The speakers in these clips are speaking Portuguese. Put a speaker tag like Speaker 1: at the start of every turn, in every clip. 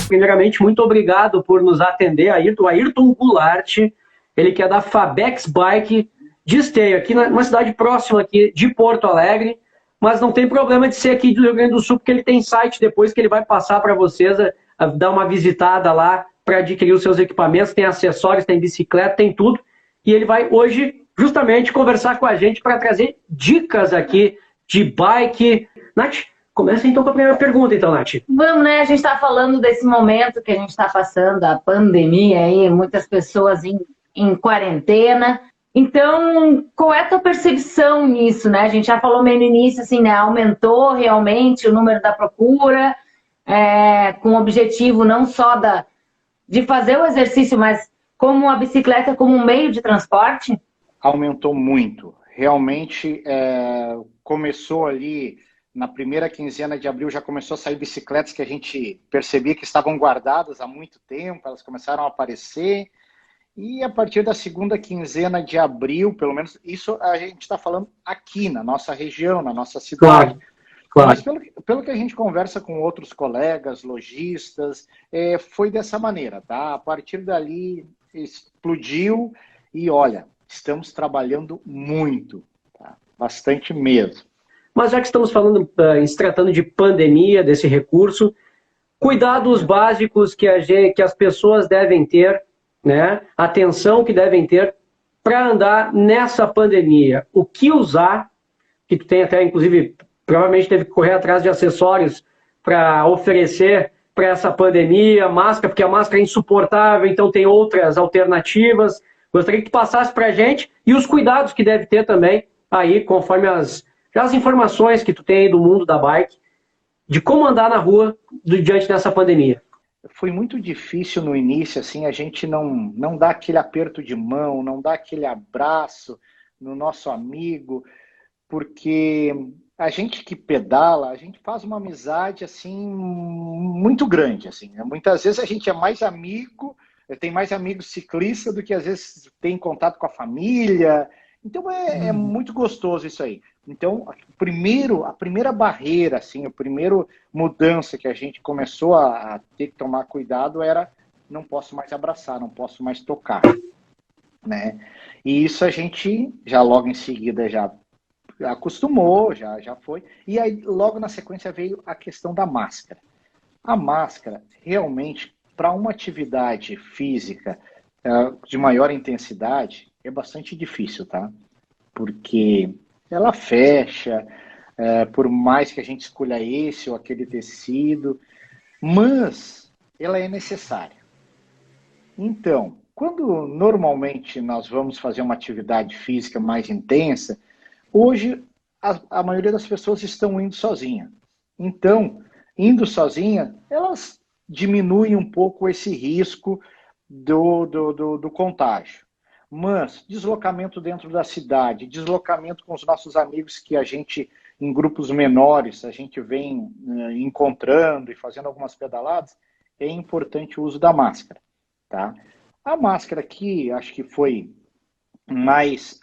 Speaker 1: Primeiramente, muito obrigado por nos atender, Ayrton Goulart, ele que é da Fabex Bike de Esteio, aqui numa cidade próxima aqui de Porto Alegre, mas não tem problema de ser aqui do Rio Grande do Sul, porque ele tem site depois que ele vai passar para vocês, a dar uma visitada lá para adquirir os seus equipamentos, tem acessórios, tem bicicleta, tem tudo, e ele vai hoje justamente conversar com a gente para trazer dicas aqui de bike. Nath, começa então com a primeira pergunta, então, Nath.
Speaker 2: Vamos, né? A gente está falando desse momento que a gente está passando, a pandemia aí, muitas pessoas em quarentena. Então, qual é a tua percepção nisso, né? A gente já falou meio no início, assim, né? Aumentou realmente o número da procura, com o objetivo não só de fazer o exercício, mas como a bicicleta como um meio de transporte?
Speaker 3: Aumentou muito. Realmente, começou ali, na primeira quinzena de abril, já começou a sair bicicletas que a gente percebia que estavam guardadas há muito tempo, elas começaram a aparecer. E a partir da segunda quinzena de abril, pelo menos, isso a gente está falando aqui, na nossa região, na nossa cidade. Claro. Mas pelo que a gente conversa com outros colegas, lojistas, foi dessa maneira, tá? A partir dali, explodiu e, olha, estamos trabalhando muito, tá? Bastante mesmo.
Speaker 1: Mas já que estamos falando, se tratando de pandemia, desse recurso, cuidados básicos que as pessoas devem ter, né? Atenção que devem ter para andar nessa pandemia. O que usar, que tu tem até, inclusive, provavelmente teve que correr atrás de acessórios para oferecer para essa pandemia, máscara, porque a máscara é insuportável, então tem outras alternativas. Gostaria que tu passasse para a gente e os cuidados que deve ter também, aí, conforme as informações que tu tem aí do mundo da bike, de como andar na rua diante dessa pandemia.
Speaker 3: Foi muito difícil no início, assim, a gente não dá aquele aperto de mão, não dá aquele abraço no nosso amigo, porque a gente que pedala, a gente faz uma amizade, assim, muito grande, assim. Muitas vezes a gente é mais amigo, tem mais amigos ciclistas do que às vezes tem contato com a família. Então é muito gostoso isso aí. Então, a primeira barreira, assim, a primeira mudança que a gente começou a ter que tomar cuidado era: não posso mais abraçar, não posso mais tocar, né? E isso a gente já logo em seguida já acostumou, já foi. E aí logo na sequência veio a questão da máscara. A máscara, realmente, para uma atividade física de maior intensidade, é bastante difícil, tá? Porque ela fecha, por mais que a gente escolha esse ou aquele tecido, mas ela é necessária. Então, quando normalmente nós vamos fazer uma atividade física mais intensa, hoje a maioria das pessoas estão indo sozinha. Então, indo sozinha, elas diminuem um pouco esse risco do contágio. Mas deslocamento dentro da cidade, deslocamento com os nossos amigos que a gente, em grupos menores, a gente vem encontrando e fazendo algumas pedaladas, é importante o uso da máscara, tá? A máscara aqui, acho que foi mais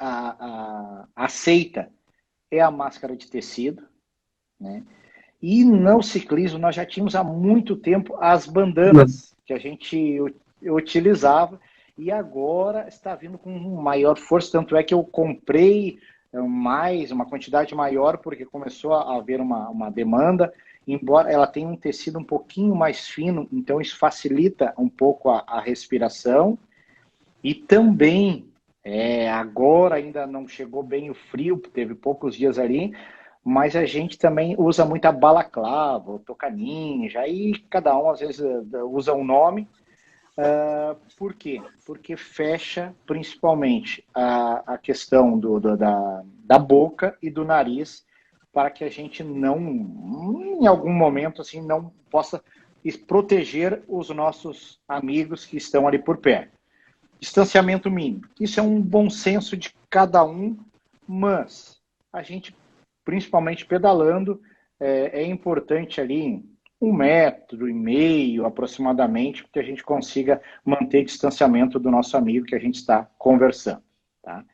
Speaker 3: aceita, é a máscara de tecido, né? E no ciclismo nós já tínhamos há muito tempo as bandanas que a gente utilizava, e agora está vindo com maior força, tanto é que eu comprei uma quantidade maior, porque começou a haver uma demanda, embora ela tenha um tecido um pouquinho mais fino, então isso facilita um pouco a respiração. E também, agora ainda não chegou bem o frio, teve poucos dias ali, mas a gente também usa muita balaclava, o toca ninja, aí cada um às vezes usa um nome. Por quê? Porque fecha principalmente a questão da boca e do nariz, para que a gente não, em algum momento, assim, não possa proteger os nossos amigos que estão ali por perto. Distanciamento mínimo. Isso é um bom senso de cada um, mas a gente, principalmente pedalando, é importante ali 1,5 metro aproximadamente, para que a gente consiga manter distanciamento do nosso amigo que a gente está conversando, tá?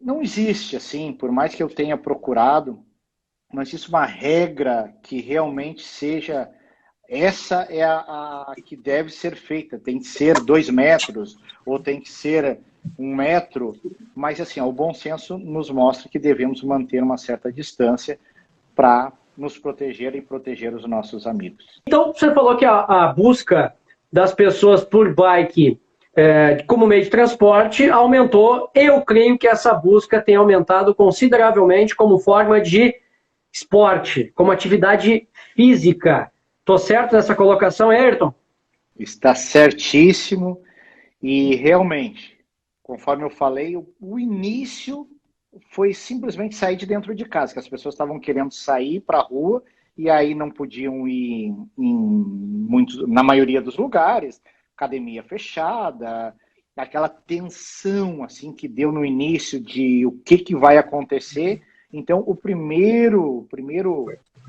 Speaker 3: Não existe, assim, por mais que eu tenha procurado, não existe uma regra que realmente seja essa é a que deve ser feita. Tem que ser 2 metros ou tem que ser 1 metro, mas assim, o bom senso nos mostra que devemos manter uma certa distância para nos proteger e proteger os nossos amigos.
Speaker 1: Então, você falou que a busca das pessoas por bike como meio de transporte aumentou. Eu creio que essa busca tem aumentado consideravelmente como forma de esporte, como atividade física. Estou certo nessa colocação, Ayrton?
Speaker 3: Está certíssimo e realmente, conforme eu falei, o início foi simplesmente sair de dentro de casa, que as pessoas estavam querendo sair para a rua e aí não podiam ir na maioria dos lugares, academia fechada, aquela tensão assim que deu no início de o que vai acontecer. Então, o primeiro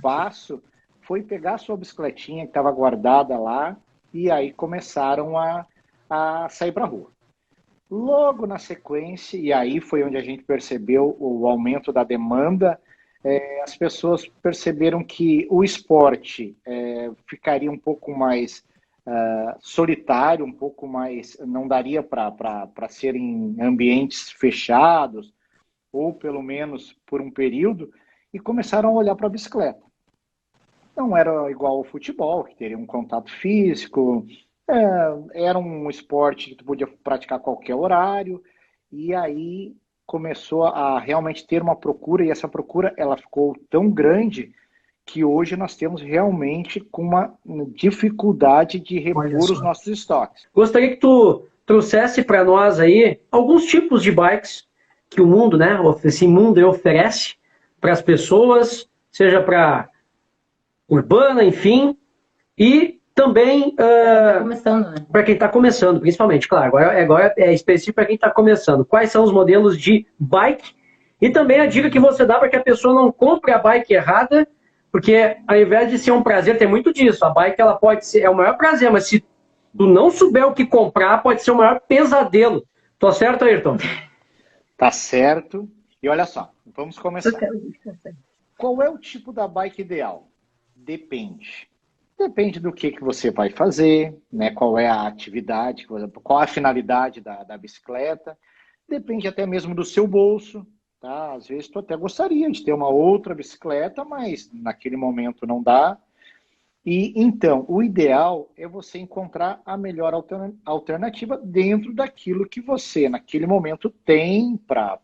Speaker 3: passo foi pegar a sua bicicletinha que estava guardada lá e aí começaram a sair para a rua. Logo na sequência, e aí foi onde a gente percebeu o aumento da demanda, as pessoas perceberam que o esporte ficaria um pouco mais solitário, um pouco mais, não daria para ser em ambientes fechados, ou pelo menos por um período, e começaram a olhar para a bicicleta. Não era igual ao futebol, que teria um contato físico, era um esporte que tu podia praticar a qualquer horário, e aí começou a realmente ter uma procura, e essa procura ela ficou tão grande que hoje nós temos realmente com uma dificuldade de repor os nossos estoques.
Speaker 1: Gostaria que tu trouxesse para nós aí alguns tipos de bikes que o mundo, né, esse mundo oferece para as pessoas, seja para urbana, enfim, e também para quem está começando, principalmente, claro, agora é específico para quem está começando. Quais são os modelos de bike e também a dica que você dá para que a pessoa não compre a bike errada, porque ao invés de ser um prazer, tem muito disso. A bike ela pode ser o maior prazer, mas se tu não souber o que comprar, pode ser o maior pesadelo. Tô certo, Ayrton?
Speaker 3: Tá certo. E olha só, vamos começar. Qual é o tipo da bike ideal? Depende. Depende do que você vai fazer, né? Qual é a atividade, qual a finalidade da bicicleta. Depende até mesmo do seu bolso. Tá? Às vezes tu até gostaria de ter uma outra bicicleta, mas naquele momento não dá. E então, o ideal é você encontrar a melhor alternativa dentro daquilo que você, naquele momento, tem para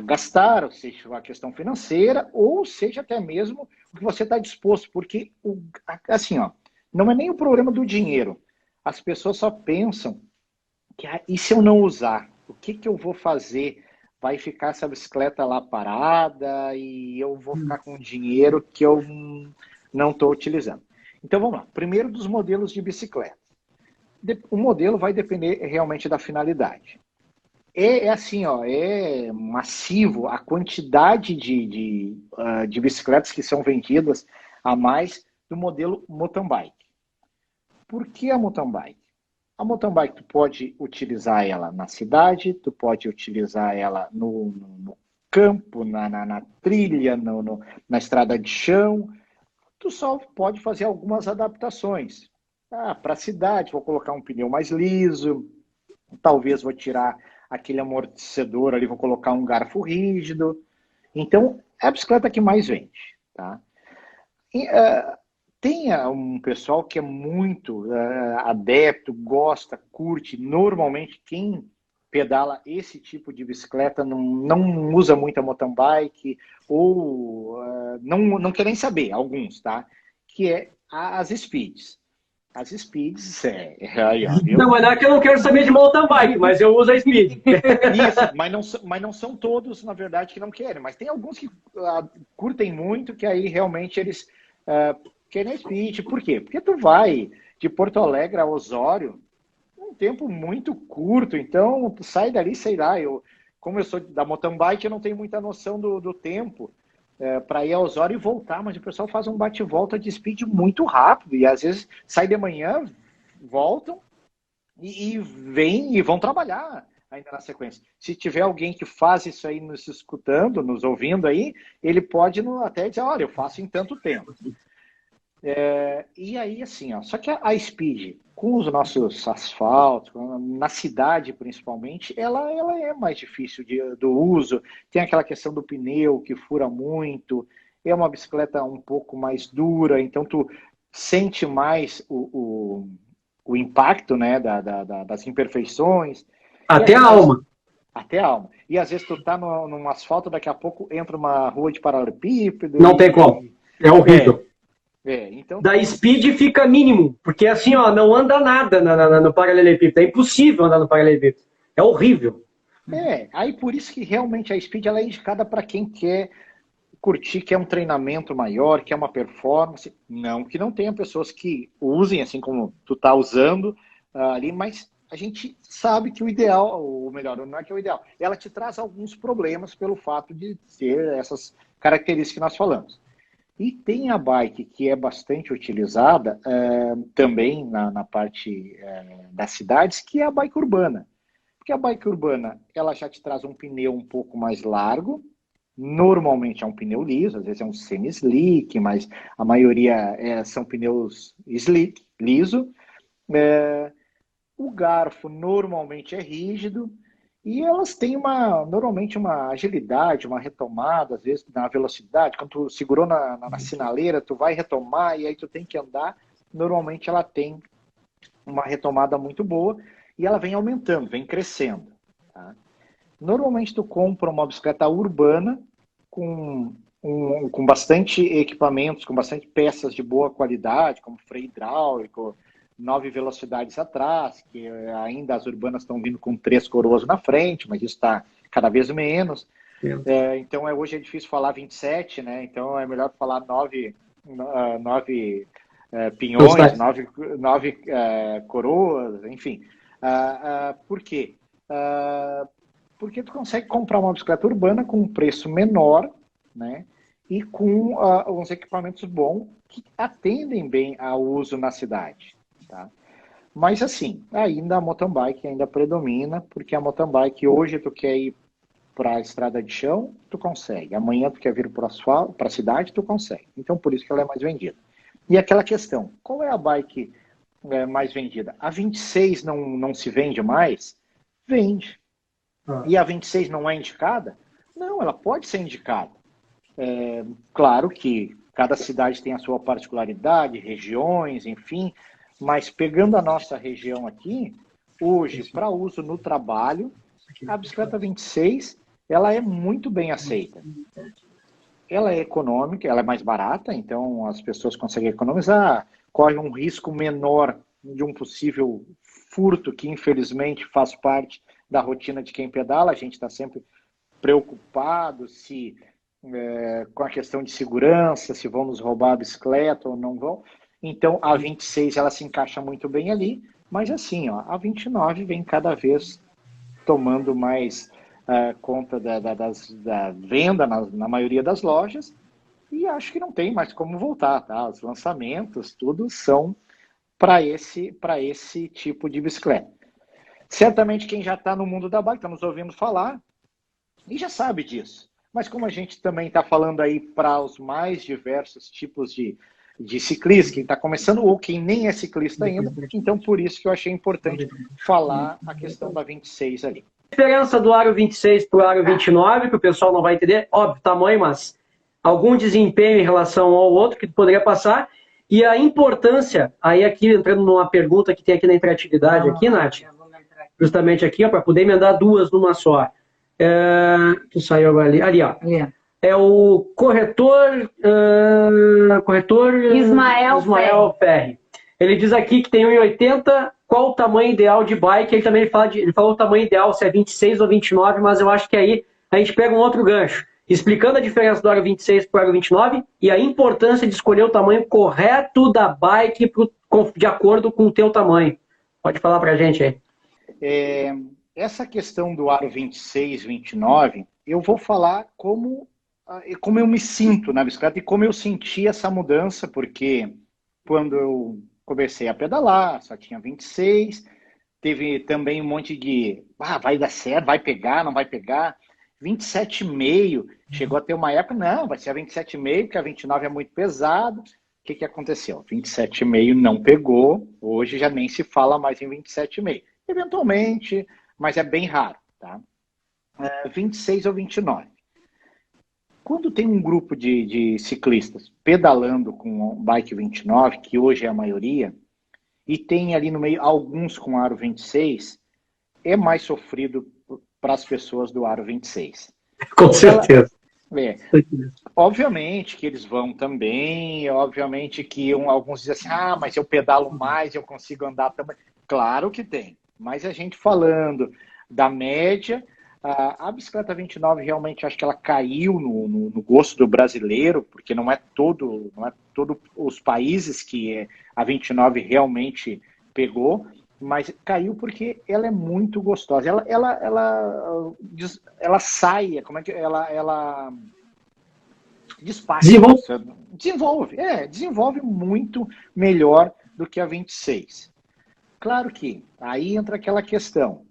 Speaker 3: gastar, ou seja, a questão financeira, ou seja, até mesmo o que você está disposto. Porque, assim, ó, não é nem o problema do dinheiro. As pessoas só pensam que, e se eu não usar? O que eu vou fazer? Vai ficar essa bicicleta lá parada e eu vou ficar com dinheiro que eu não estou utilizando. Então vamos lá. Primeiro dos modelos de bicicleta. O modelo vai depender realmente da finalidade. É assim, ó, é massivo a quantidade de bicicletas que são vendidas a mais do modelo mountain bike. Por que a mountain bike? A mountain bike, tu pode utilizar ela na cidade, tu pode utilizar ela no campo, na trilha, na estrada de chão. Tu só pode fazer algumas adaptações. Para a cidade, vou colocar um pneu mais liso, talvez vou tirar aquele amortecedor ali, vou colocar um garfo rígido. Então, é a bicicleta que mais vende. Tá? E, tem um pessoal que é muito adepto, gosta, curte. Normalmente, quem pedala esse tipo de bicicleta não usa muito a mountain bike ou não quer nem saber, alguns, tá? Que é as speeds. As speeds aí, ó, viu?
Speaker 1: Não, mas não é que eu não quero saber de mountain bike, mas eu uso a speed.
Speaker 3: Isso, mas não são todos, na verdade, que não querem. Mas tem alguns que curtem muito, que aí realmente eles querem a speed. Por quê? Porque tu vai de Porto Alegre a Osório um tempo muito curto, então tu sai dali, sei lá, como eu sou da mountain bike, eu não tenho muita noção do tempo para ir a Osório e voltar, mas o pessoal faz um bate-volta de speed muito rápido, e às vezes sai de manhã, voltam e vêm e vão trabalhar ainda na sequência. Se tiver alguém que faz isso aí nos escutando, nos ouvindo aí, ele pode até dizer, olha, eu faço em tanto tempo. E aí, assim, ó, só que a Speed, com os nossos asfaltos, na cidade principalmente, ela é mais difícil do uso. Tem aquela questão do pneu que fura muito, é uma bicicleta um pouco mais dura, então tu sente mais o impacto, né, das imperfeições.
Speaker 1: Até a alma.
Speaker 3: Até a alma. E às vezes tu tá num asfalto, daqui a pouco entra uma rua de paralelepípedo.
Speaker 1: Não tem como. É horrível.
Speaker 3: Então...
Speaker 1: Da Speed fica mínimo, porque assim, ó, não anda nada no paralelepípedo. É impossível andar no paralelepípedo. É horrível.
Speaker 3: Aí por isso que realmente a Speed ela é indicada para quem quer curtir, quer um treinamento maior, quer uma performance. Não que não tenha pessoas que usem assim como tu tá usando ali, mas a gente sabe que o ideal, ou melhor, não é que é o ideal, ela te traz alguns problemas pelo fato de ter essas características que nós falamos. E tem a bike que é bastante utilizada também na parte das cidades, que é a bike urbana. Porque a bike urbana, ela já te traz um pneu um pouco mais largo, normalmente é um pneu liso, às vezes é um semi-slick, mas a maioria são pneus slick, liso. O garfo normalmente é rígido, e elas têm normalmente uma agilidade, uma retomada, às vezes na velocidade. Quando tu segurou na sinaleira, tu vai retomar e aí tu tem que andar. Normalmente ela tem uma retomada muito boa e ela vem aumentando, vem crescendo. Tá? Normalmente tu compra uma bicicleta urbana com bastante equipamentos, com bastante peças de boa qualidade, como freio hidráulico, 9 velocidades atrás, que ainda as urbanas estão vindo com 3 coroas na frente, mas isso está cada vez menos. Então hoje é difícil falar 27, né? Então é melhor falar 9 pinhões, 9 coroas, enfim. Por quê? Porque tu consegue comprar uma bicicleta urbana com um preço menor, né? E com uns equipamentos bons que atendem bem ao uso na cidade. Tá? Mas assim, ainda a mountain bike ainda predomina, porque a mountain bike hoje tu quer ir para a estrada de chão, tu consegue. Amanhã tu quer vir para o asfalto, para a cidade, tu consegue. Então por isso que ela é mais vendida. E aquela questão, qual é a bike mais vendida? A 26 não se vende mais? Vende. E a 26 não é indicada? Não, ela pode ser indicada. Claro que cada cidade tem a sua particularidade, regiões, enfim, mas pegando a nossa região aqui, hoje, para uso no trabalho, a bicicleta 26, ela é muito bem aceita. Ela é econômica, ela é mais barata, então as pessoas conseguem economizar, corre um risco menor de um possível furto, que infelizmente faz parte da rotina de quem pedala. A gente está sempre preocupado com a questão de segurança, se vão nos roubar a bicicleta ou não vão. Então, a 26 ela se encaixa muito bem ali, mas assim, ó, a 29 vem cada vez tomando mais conta da venda na maioria das lojas, e acho que não tem mais como voltar, tá? Os lançamentos, tudo são para esse tipo de bicicleta. Certamente quem já está no mundo da bike, está nos ouvindo falar, e já sabe disso. Mas como a gente também está falando aí para os mais diversos tipos de ciclista, quem está começando ou quem nem é ciclista ainda, então por isso que eu achei importante falar a questão da 26 ali.
Speaker 1: A diferença do aro 26 para o aro 29, que o pessoal não vai entender, óbvio, tamanho, mas algum desempenho em relação ao outro que poderia passar, e a importância, aí aqui entrando numa pergunta que tem aqui na interatividade, aqui, Nath, justamente aqui, para poder emendar duas numa só. Tu saiu agora ali, ó. É o corretor Ismael Ferri. Ele diz aqui que tem 1,80. Qual o tamanho ideal de bike? Ele falou o tamanho ideal, se é 26 ou 29, mas eu acho que aí a gente pega um outro gancho. Explicando a diferença do aro 26 para o aro 29 e a importância de escolher o tamanho correto da bike de acordo com o teu tamanho. Pode falar para a gente aí.
Speaker 3: Essa questão do aro 26, 29, eu vou falar como eu me sinto na bicicleta e como eu senti essa mudança, porque quando eu comecei a pedalar, só tinha 26, teve também um monte de, vai dar certo, vai pegar, não vai pegar. 27,5, chegou a ter uma época, não, vai ser a 27,5, porque a 29 é muito pesado. O que, que aconteceu? 27,5 não pegou, hoje já nem se fala mais em 27,5. Eventualmente, mas é bem raro, tá? 26 ou 29. Quando tem um grupo de ciclistas pedalando com o bike 29, que hoje é a maioria, e tem ali no meio alguns com aro 26, é mais sofrido para as pessoas do aro 26.
Speaker 1: Com certeza.
Speaker 3: Obviamente que eles vão também, obviamente que alguns dizem assim, mas eu pedalo mais, eu consigo andar também. Claro que tem, mas a gente falando da média, a bicicleta 29 realmente acho que ela caiu no gosto do brasileiro, porque não é todo os países que a 29 realmente pegou, mas caiu porque ela é muito gostosa. Ela sai, como é que ela despacha. Desenvolve muito melhor do que a 26. Claro que aí entra aquela questão.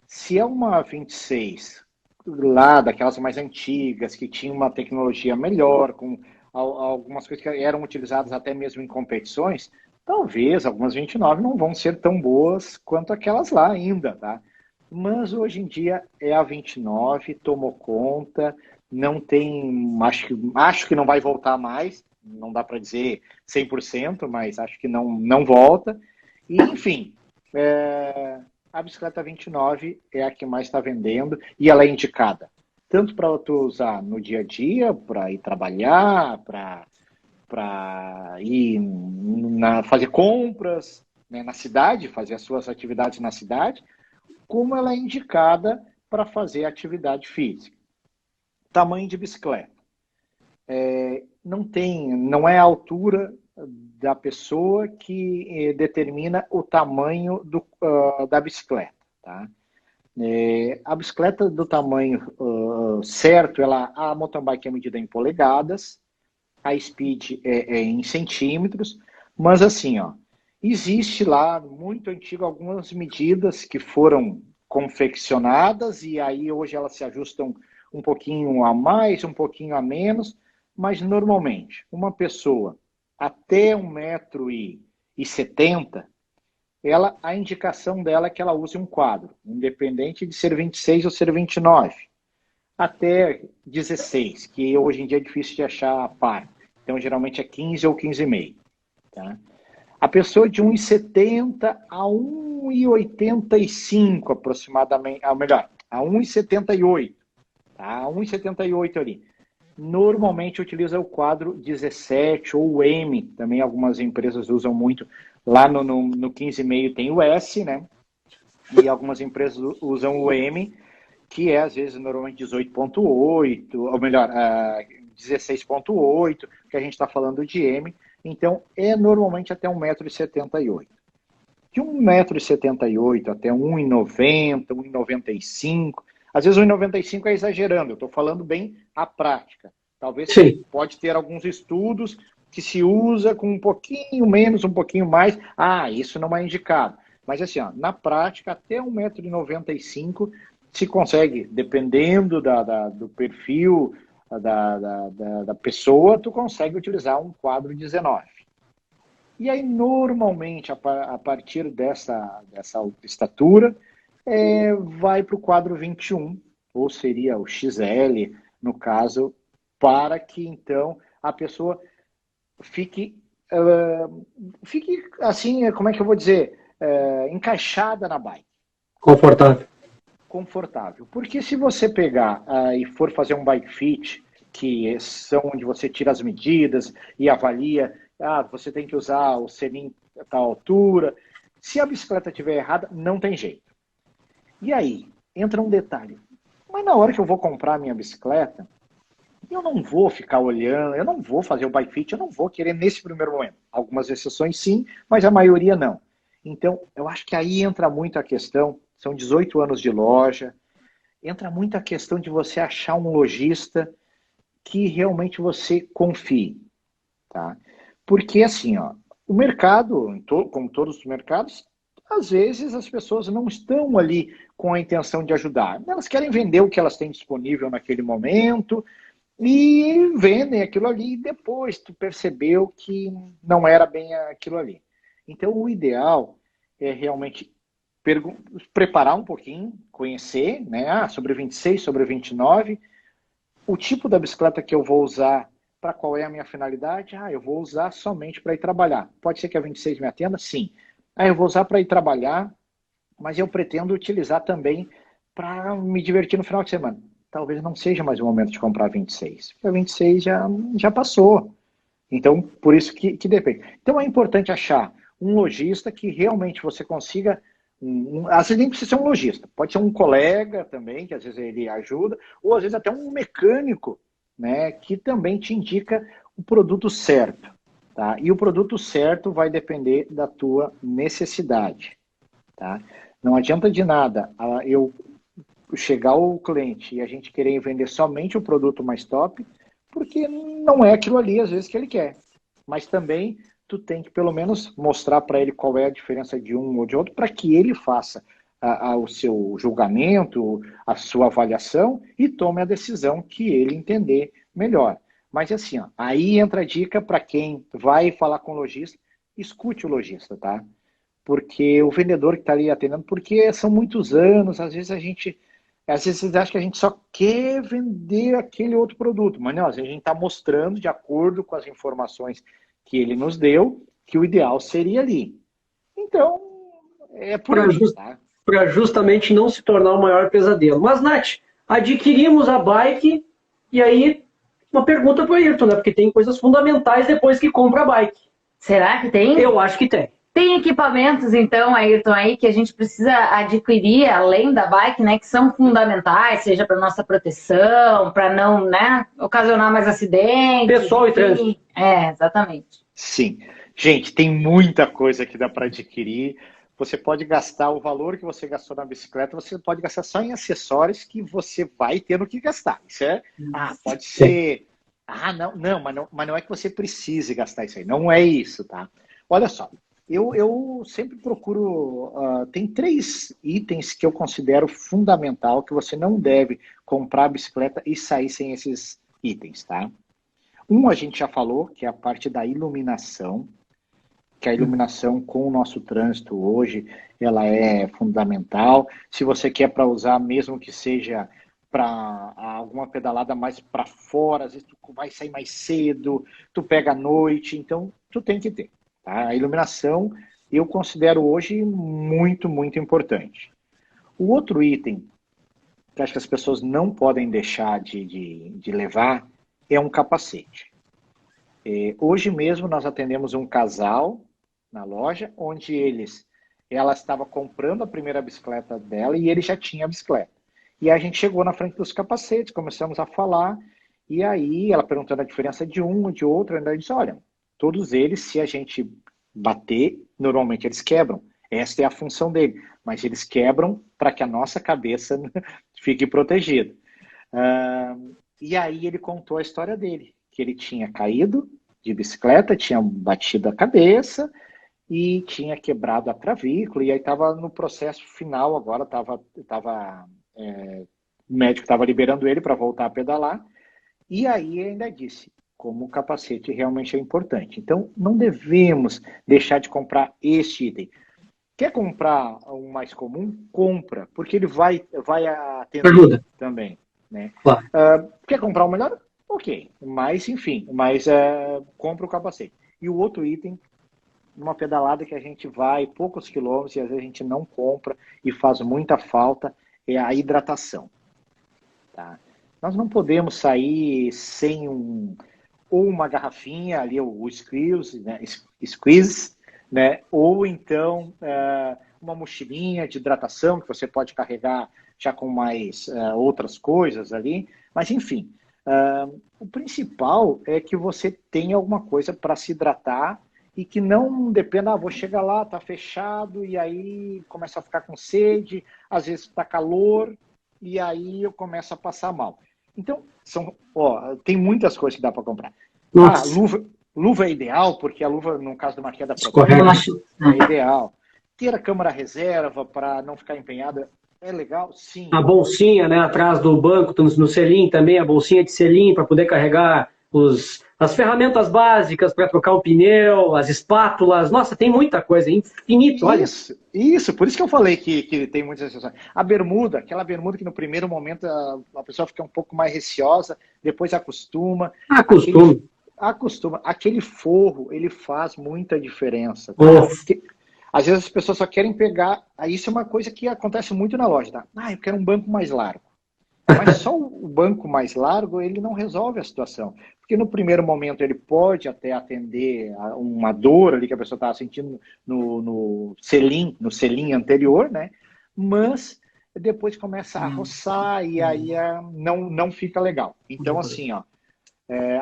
Speaker 3: Se é uma 26 lá daquelas mais antigas, que tinha uma tecnologia melhor, com algumas coisas que eram utilizadas até mesmo em competições, talvez algumas 29 não vão ser tão boas quanto aquelas lá ainda, tá? Mas hoje em dia é a 29, tomou conta, não tem, acho que não vai voltar mais, não dá para dizer 100%, mas acho que não volta. E, enfim, a bicicleta 29 é a que mais está vendendo e ela é indicada tanto para tu usar no dia a dia, para ir trabalhar, para ir fazer compras, né, na cidade, fazer as suas atividades na cidade, como ela é indicada para fazer atividade física. Tamanho de bicicleta. Não é a altura da pessoa que determina o tamanho da bicicleta, tá? A bicicleta do tamanho certo, a mountain bike é medida em polegadas, a speed é em centímetros, mas assim, existe lá, muito antigo, algumas medidas que foram confeccionadas e aí hoje elas se ajustam um pouquinho a mais, um pouquinho a menos, mas normalmente uma pessoa até 1,70 m, a indicação dela é que ela use um quadro, independente de ser 26 ou ser 29, até 16, que hoje em dia é difícil de achar a par. Então, geralmente é 15 ou 15,5. Tá? A pessoa de 1,70 a 1,85 aproximadamente, ou melhor, a 1,78, tá? 1,78 ali. Normalmente utiliza o quadro 17 ou o M, também algumas empresas usam muito. Lá no 15,5 tem o S, né? E algumas empresas usam o M, que é às vezes normalmente 18,8, ou melhor, 16,8, que a gente está falando de M. Então, é normalmente até 1,78 m. De 1,78 m até 1,90 m, 1,95 m. Às vezes 1,95 m é exagerando, eu estou falando bem a prática. Talvez pode ter alguns estudos que se usa com um pouquinho menos, um pouquinho mais. Isso não é indicado. Mas assim, na prática, até 1,95 m se consegue, dependendo do perfil da pessoa, tu consegue utilizar um quadro 19. E aí, normalmente, a partir dessa estatura, vai para o quadro 21, ou seria o XL, no caso, para que, então, a pessoa fique assim, como é que eu vou dizer, encaixada na bike. Confortável. Porque se você pegar e for fazer um bike fit, que são onde você tira as medidas e avalia, você tem que usar o selim a tal altura. Se a bicicleta estiver errada, não tem jeito. E aí, entra um detalhe. Mas na hora que eu vou comprar a minha bicicleta, eu não vou ficar olhando, eu não vou fazer o bike fit, eu não vou querer nesse primeiro momento. Algumas exceções sim, mas a maioria não. Então, eu acho que aí entra muito a questão, são 18 anos de loja, entra muito a questão de você achar um lojista que realmente você confie, tá? Porque assim, o mercado, como todos os mercados, às vezes as pessoas não estão ali com a intenção de ajudar. Elas querem vender o que elas têm disponível naquele momento e vendem aquilo ali e depois tu percebeu que não era bem aquilo ali. Então o ideal é realmente preparar um pouquinho, conhecer, né? Sobre 26, sobre 29, o tipo da bicicleta que eu vou usar, para qual é a minha finalidade? Eu vou usar somente para ir trabalhar. Pode ser que a 26 me atenda? Sim. Eu vou usar para ir trabalhar, mas eu pretendo utilizar também para me divertir no final de semana. Talvez não seja mais o momento de comprar a 26, porque a 26 já passou. Então, por isso que depende. Então, é importante achar um lojista que realmente você consiga. Às vezes nem precisa ser um lojista, pode ser um colega também, que às vezes ele ajuda, ou às vezes até um mecânico, né, que também te indica o produto certo. Tá? E o produto certo vai depender da tua necessidade. Tá? Não adianta de nada eu chegar ao cliente e a gente querer vender somente o produto mais top, porque não é aquilo ali, às vezes, que ele quer. Mas também tu tem que, pelo menos, mostrar para ele qual é a diferença de um ou de outro, para que ele faça o seu julgamento, a sua avaliação e tome a decisão que ele entender melhor. Mas assim, aí entra a dica para quem vai falar com o lojista, escute o lojista, tá? Porque o vendedor que está ali atendendo, porque são muitos anos, às vezes vocês acham que a gente só quer vender aquele outro produto, mas não, às vezes a gente está mostrando, de acordo com as informações que ele nos deu, que o ideal seria ali. Então, é por aí, tá?
Speaker 1: Para justamente não se tornar o maior pesadelo. Mas, Nath, adquirimos a bike e aí uma pergunta para o Ayrton, né? Porque tem coisas fundamentais depois que compra a bike.
Speaker 2: Será que tem?
Speaker 1: Eu acho que tem.
Speaker 2: Tem equipamentos, então, Ayrton, aí que a gente precisa adquirir, além da bike, né, que são fundamentais, seja para nossa proteção, para não, né, ocasionar mais acidentes.
Speaker 1: Pessoal e trânsito.
Speaker 2: Exatamente.
Speaker 3: Sim. Gente, tem muita coisa que dá para adquirir. Você pode gastar o valor que você gastou na bicicleta, você pode gastar só em acessórios que você vai ter no que gastar. Isso é, pode ser... mas não é que você precise gastar isso aí. Não é isso, tá? Olha só. Eu sempre procuro... tem 3 itens que eu considero fundamental que você não deve comprar a bicicleta e sair sem esses itens, tá? Um a gente já falou, que é a parte da iluminação, que a iluminação com o nosso trânsito hoje, ela é fundamental. Se você quer para usar, mesmo que seja para alguma pedalada mais para fora, às vezes tu vai sair mais cedo, tu pega à noite, então tu tem que ter. Tá? A iluminação eu considero hoje muito, muito importante. O outro item que acho que as pessoas não podem deixar de levar é um capacete. Hoje mesmo nós atendemos um casal na loja, onde ela estava comprando a primeira bicicleta dela e ele já tinha a bicicleta. E a gente chegou na frente dos capacetes, começamos a falar, e aí ela perguntando a diferença de um ou de outro, ainda disse, olha, todos eles, se a gente bater, normalmente eles quebram. Esta é a função dele. Mas eles quebram para que a nossa cabeça fique protegida. E aí ele contou a história dele, que ele tinha caído de bicicleta, tinha batido a cabeça e tinha quebrado a clavícula. E aí estava no processo final, agora o médico estava liberando ele para voltar a pedalar. E aí ainda disse, como o capacete realmente é importante. Então, não devemos deixar de comprar este item. Quer comprar um mais comum? Compra, porque ele vai atender também. Né?
Speaker 1: Claro.
Speaker 3: Quer comprar o melhor? Ok, mas enfim, compra o capacete. E o outro item, uma pedalada que a gente vai poucos quilômetros e às vezes a gente não compra e faz muita falta, é a hidratação. Tá? Nós não podemos sair sem ou uma garrafinha ali, o squeeze, né? Ou então uma mochilinha de hidratação que você pode carregar já com mais outras coisas ali. Mas enfim, o principal é que você tenha alguma coisa para se hidratar e que não dependa, vou chegar lá, tá fechado e aí começa a ficar com sede, às vezes tá calor e aí eu começo a passar mal. Então, tem muitas coisas que dá para comprar. Luva é ideal, porque a luva, no caso do Marquês da Protec, é ideal. ter a câmara reserva para não ficar empenhada é legal? Sim.
Speaker 1: A bolsinha, né, atrás do banco, no selim também, a bolsinha de selim para poder carregar as ferramentas básicas para trocar o pneu, as espátulas. Nossa, tem muita coisa, infinito, olha.
Speaker 3: Isso, por isso que eu falei que tem muitas exceções. A bermuda, aquela bermuda que no primeiro momento a pessoa fica um pouco mais receosa, depois acostuma. Acostuma. Aquele forro, ele faz muita diferença. Tá? Às vezes as pessoas só querem pegar. Isso é uma coisa que acontece muito na loja. Tá? Eu quero um banco mais largo. Mas só o banco mais largo, ele não resolve a situação. Porque no primeiro momento ele pode até atender a uma dor ali que a pessoa estava sentindo no selim anterior, né? Mas depois começa a roçar e aí não fica legal. Então, assim, ó,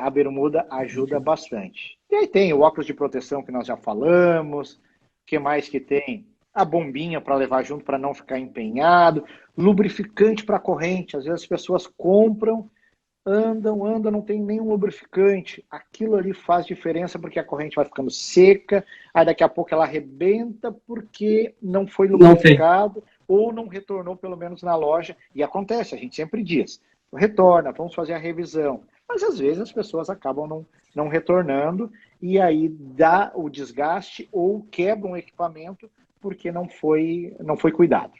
Speaker 3: a bermuda ajuda bastante. E aí tem o óculos de proteção que nós já falamos. O que mais que tem? A bombinha para levar junto para não ficar empenhado. Lubrificante para corrente. Às vezes as pessoas compram, andam, não tem nenhum lubrificante. Aquilo ali faz diferença porque a corrente vai ficando seca. Aí daqui a pouco ela arrebenta porque não foi lubrificado ou não retornou pelo menos na loja. E acontece, a gente sempre diz. Retorna, vamos fazer a revisão. Mas às vezes as pessoas acabam não retornando e aí dá o desgaste ou quebra um equipamento porque não foi cuidado.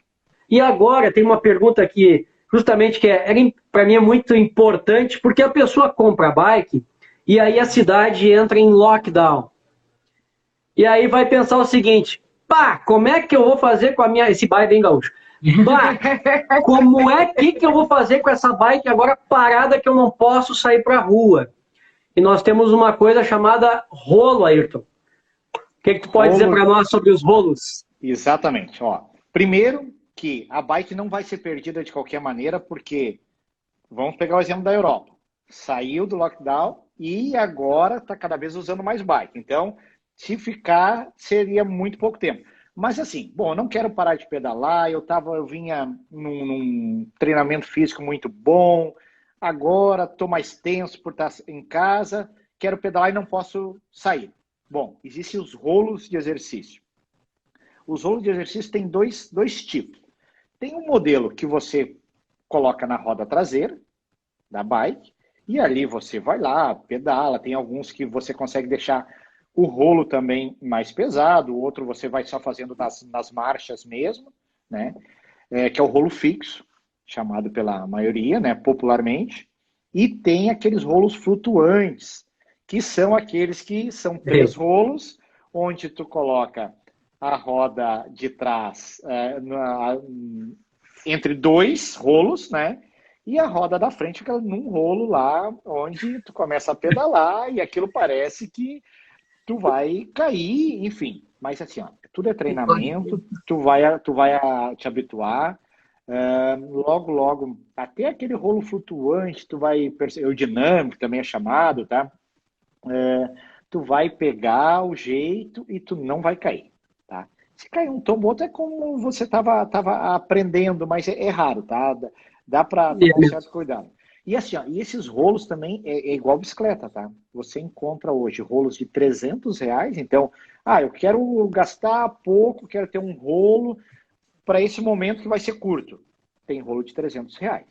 Speaker 1: E agora tem uma pergunta aqui, justamente que para mim é muito importante, porque a pessoa compra a bike e aí a cidade entra em lockdown. E aí vai pensar o seguinte, como é que eu vou fazer com a minha... Esse bike bem gaúcho. Como é que eu vou fazer com essa bike agora parada que eu não posso sair para a rua? E nós temos uma coisa chamada rolo, Ayrton. O que tu pode dizer para nós sobre os rolos?
Speaker 3: Exatamente. Ó, primeiro que a bike não vai ser perdida de qualquer maneira, porque vamos pegar o exemplo da Europa. Saiu do lockdown e agora está cada vez usando mais bike. Então, se ficar, seria muito pouco tempo. Mas assim, eu não quero parar de pedalar, eu vinha num treinamento físico muito bom, agora estou mais tenso por estar em casa, quero pedalar e não posso sair. Bom, existem os rolos de exercício. Os rolos de exercício têm dois tipos. Tem um modelo que você coloca na roda traseira da bike, e ali você vai lá, pedala, tem alguns que você consegue deixar o rolo também mais pesado, o outro você vai só fazendo nas marchas mesmo, né? Que é o rolo fixo, chamado pela maioria, né, popularmente. E tem aqueles rolos flutuantes, que são aqueles que são 3 rolos, onde tu coloca a roda de trás entre 2 rolos, né? E a roda da frente fica num rolo lá, onde tu começa a pedalar e aquilo parece que tu vai cair, enfim. Mas assim, ó, tudo é treinamento, tu vai te habituar. Logo, até aquele rolo flutuante, tu vai perceber, o dinâmico também é chamado, tá? Tu vai pegar o jeito e tu não vai cair, tá? Se cair um tombo, outro é como você tava aprendendo, mas é raro, tá? Dá para tomar um certo cuidado. E assim, ó, e esses rolos também é igual bicicleta, tá? Você encontra hoje rolos de R$300, então, eu quero gastar pouco, quero ter um rolo para esse momento que vai ser curto. Tem rolo de R$300.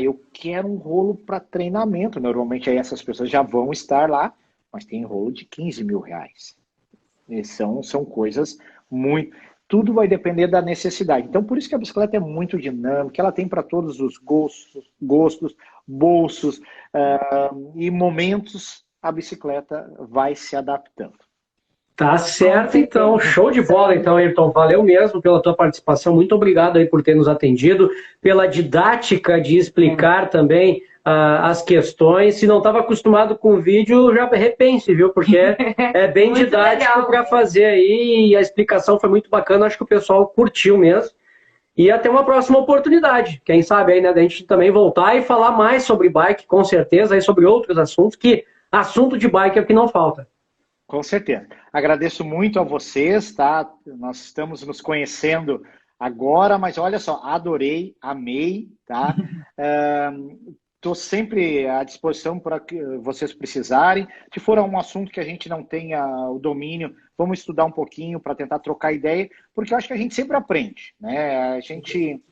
Speaker 3: Eu quero um rolo para treinamento. Normalmente aí essas pessoas já vão estar lá, mas tem rolo de R$15.000. E são coisas muito... Tudo vai depender da necessidade. Então, por isso que a bicicleta é muito dinâmica, ela tem para todos os gostos, bolsos e momentos, a bicicleta vai se adaptando.
Speaker 1: Tá certo, então. Show de bola, então, Ayrton. Valeu mesmo pela tua participação. Muito obrigado aí por ter nos atendido, pela didática de explicar também as questões. Se não estava acostumado com o vídeo, já repense, viu? Porque é bem didático para fazer aí e a explicação foi muito bacana. Acho que o pessoal curtiu mesmo. E até uma próxima oportunidade. Quem sabe aí, né, da gente também voltar e falar mais sobre bike, com certeza, aí sobre outros assuntos, que assunto de bike é o que não falta.
Speaker 3: Com certeza. Agradeço muito a vocês, tá? Nós estamos nos conhecendo agora, mas olha só, adorei, amei, tá? Estou sempre à disposição para que vocês precisarem. Se for um assunto que a gente não tenha o domínio, vamos estudar um pouquinho para tentar trocar ideia, porque eu acho que a gente sempre aprende, né? A gente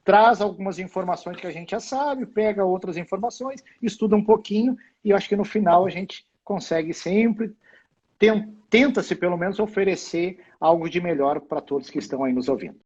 Speaker 3: traz algumas informações que a gente já sabe, pega outras informações, estuda um pouquinho, e eu acho que no final a gente consegue sempre, tenta-se pelo menos oferecer algo de melhor para todos que estão aí nos ouvindo.